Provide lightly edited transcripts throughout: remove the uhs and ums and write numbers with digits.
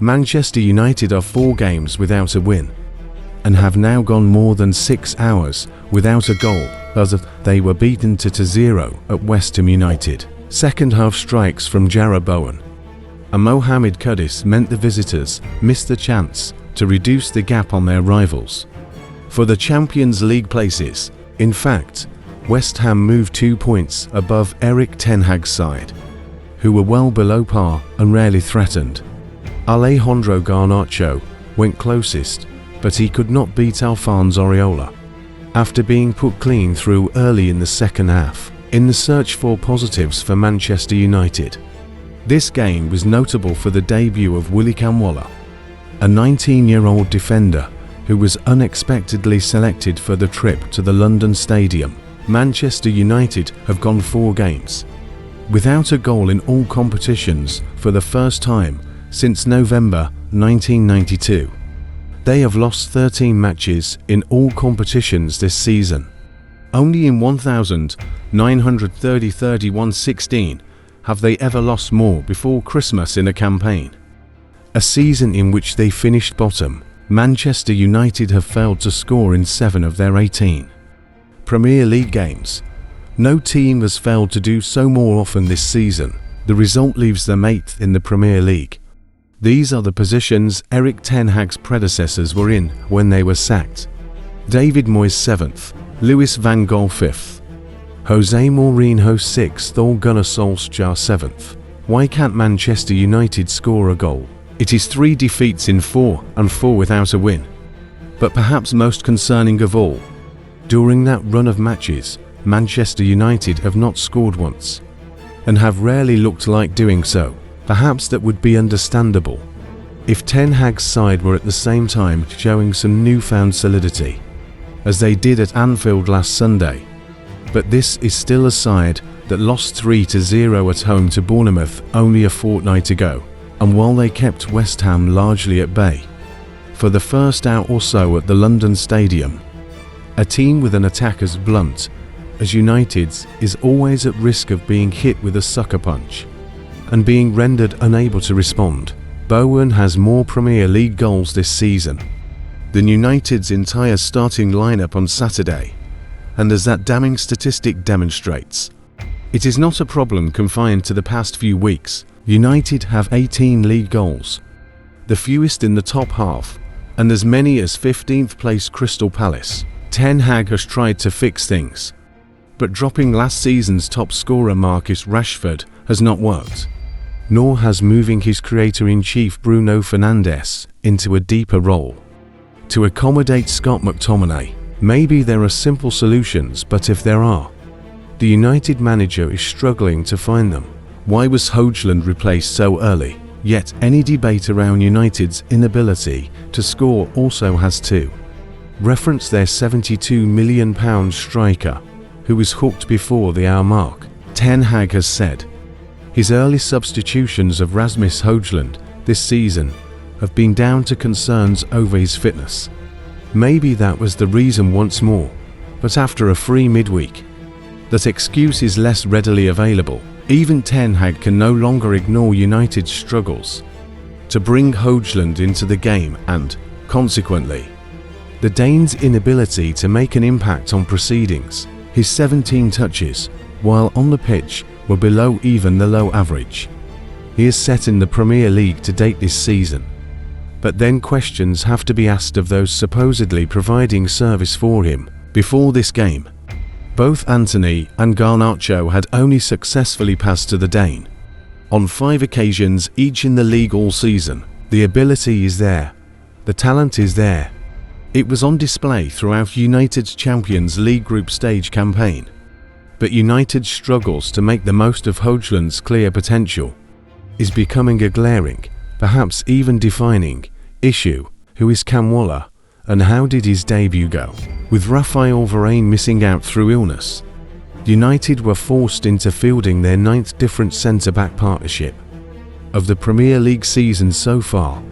Manchester United are 4 games without a win, and have now gone more than 6 hours without a goal, as they were beaten 2-0 at West Ham United. Second half strikes from Jarrod Bowen and Mohammed Kudus meant the visitors missed the chance to reduce the gap on their rivals for the Champions League places. In fact, West Ham moved 2 points above Erik Ten Hag's side, who were well below par and rarely threatened. Alejandro Garnacho went closest, but he could not beat Alphonse Areola after being put clean through early in the second half. In the search for positives for Manchester United, this game was notable for the debut of Willy Kambwala, a 19-year-old defender who was unexpectedly selected for the trip to the London Stadium. Manchester United have gone 4 games without a goal in all competitions for the first time since November 1992. They have lost 13 matches in all competitions this season. Only in 1930-31-16 have they ever lost more before Christmas in a campaign. A season in which they finished bottom, Manchester United have failed to score in 7 of their 18 Premier League games. No team has failed to do so more often this season. The result leaves them 8th in the Premier League. These are the positions Erik Ten Hag's predecessors were in when they were sacked. David Moyes 7th, Louis van Gaal 5th, Jose Mourinho 6th, Ole Gunnar Solskjaer 7th. Why can't Manchester United score a goal? It is 3 defeats in 4 and 4 without a win. But perhaps most concerning of all, during that run of matches, Manchester United have not scored once, and have rarely looked like doing so. Perhaps that would be understandable if Ten Hag's side were at the same time showing some newfound solidity, as they did at Anfield last Sunday. But this is still a side that lost 3-0 at home to Bournemouth only a fortnight ago, and while they kept West Ham largely at bay for the first hour or so at the London Stadium. A team with an attack as blunt as United's is always at risk of being hit with a sucker punch and being rendered unable to respond. Bowen has more Premier League goals this season than United's entire starting lineup on Saturday, and as that damning statistic demonstrates, it is not a problem confined to the past few weeks. United have 18 league goals, the fewest in the top half, and as many as 15th place Crystal Palace. Ten Hag has tried to fix things, but dropping last season's top scorer Marcus Rashford has not worked, nor has moving his creator-in-chief Bruno Fernandes into a deeper role to accommodate Scott McTominay. Maybe there are simple solutions, but if there are, the United manager is struggling to find them. Why was Højlund replaced so early? Yet any debate around United's inability to score also has to reference their £72 million striker, who was hooked before the hour mark. Ten Hag has said his early substitutions of Rasmus Højlund this season have been down to concerns over his fitness. Maybe that was the reason once more, but after a free midweek, that excuse is less readily available. Even Ten Hag can no longer ignore United's struggles to bring Højlund into the game and, consequently, the Dane's inability to make an impact on proceedings. His 17 touches, while on the pitch, were below even the low average he has set in the Premier League to date this season. But then questions have to be asked of those supposedly providing service for him. Before this game, both Antony and Garnacho had only successfully passed to the Dane on 5 occasions each in the league all season. The ability is there, the talent is there. It was on display throughout United's Champions League group stage campaign. But United struggles to make the most of Højlund's clear potential is becoming a glaring, perhaps even defining, issue. Who is Kambwala, and how did his debut go? With Raphael Varane missing out through illness, United were forced into fielding their 9th different centre-back partnership of the Premier League season so far,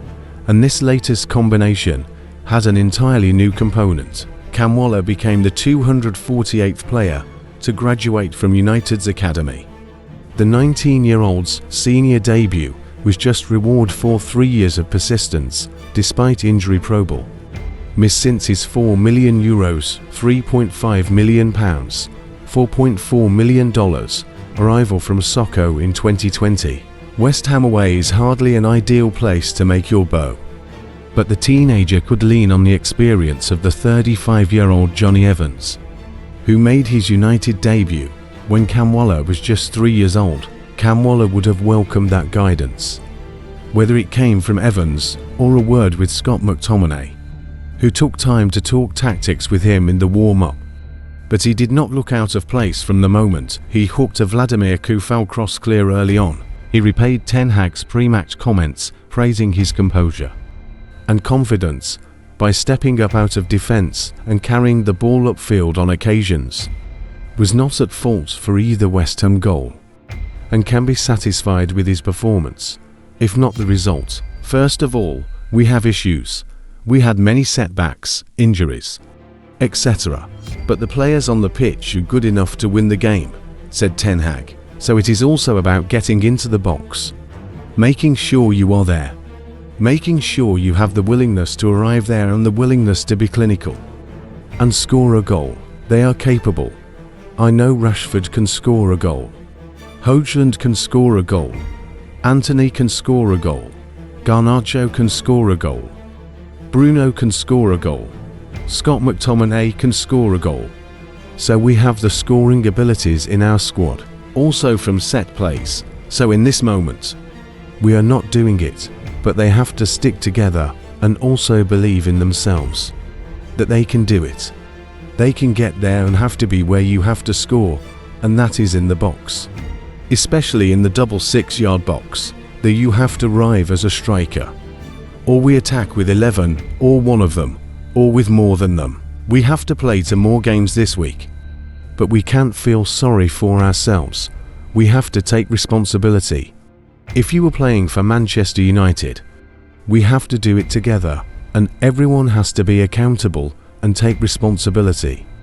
and this latest combination had an entirely new component. Kambwala became the 248th player to graduate from United's academy. The 19-year-old's senior debut was just reward for 3 years of persistence, despite injury probable. Miss since his €4 million, £3.5 million, $4.4 million arrival from Socko in 2020. West Ham away is hardly an ideal place to make your bow. But the teenager could lean on the experience of the 35-year-old Johnny Evans, who made his United debut when Kambwala was just 3 years old. Kambwala would have welcomed that guidance, whether it came from Evans or a word with Scott McTominay, who took time to talk tactics with him in the warm-up. But he did not look out of place from the moment he hooked a Vladimir Koufal cross clear early on. He repaid Ten Hag's pre-match comments praising his composure and confidence by stepping up out of defence and carrying the ball upfield on occasions, was not at fault for either West Ham goal, and can be satisfied with his performance, if not the result. First of all, we have issues. We had many setbacks, injuries, etc. But the players on the pitch are good enough to win the game, said Ten Hag. So it is also about getting into the box, making sure you are there, making sure you have the willingness to arrive there and the willingness to be clinical and score a goal. They are capable. I know Rashford can score a goal. Højlund can score a goal. Anthony can score a goal. Garnacho can score a goal. Bruno can score a goal. Scott McTominay can score a goal. So we have the scoring abilities in our squad, also from set plays. So in this moment, we are not doing it, but they have to stick together and also believe in themselves, that they can do it. They can get there and have to be where you have to score, and that is in the box. Especially in the double 6-yard box, that you have to arrive as a striker. Or we attack with 11, or one of them, or with more than them. We have to play to more games this week. But we can't feel sorry for ourselves. We have to take responsibility. If you were playing for Manchester United, we have to do it together, and everyone has to be accountable and take responsibility.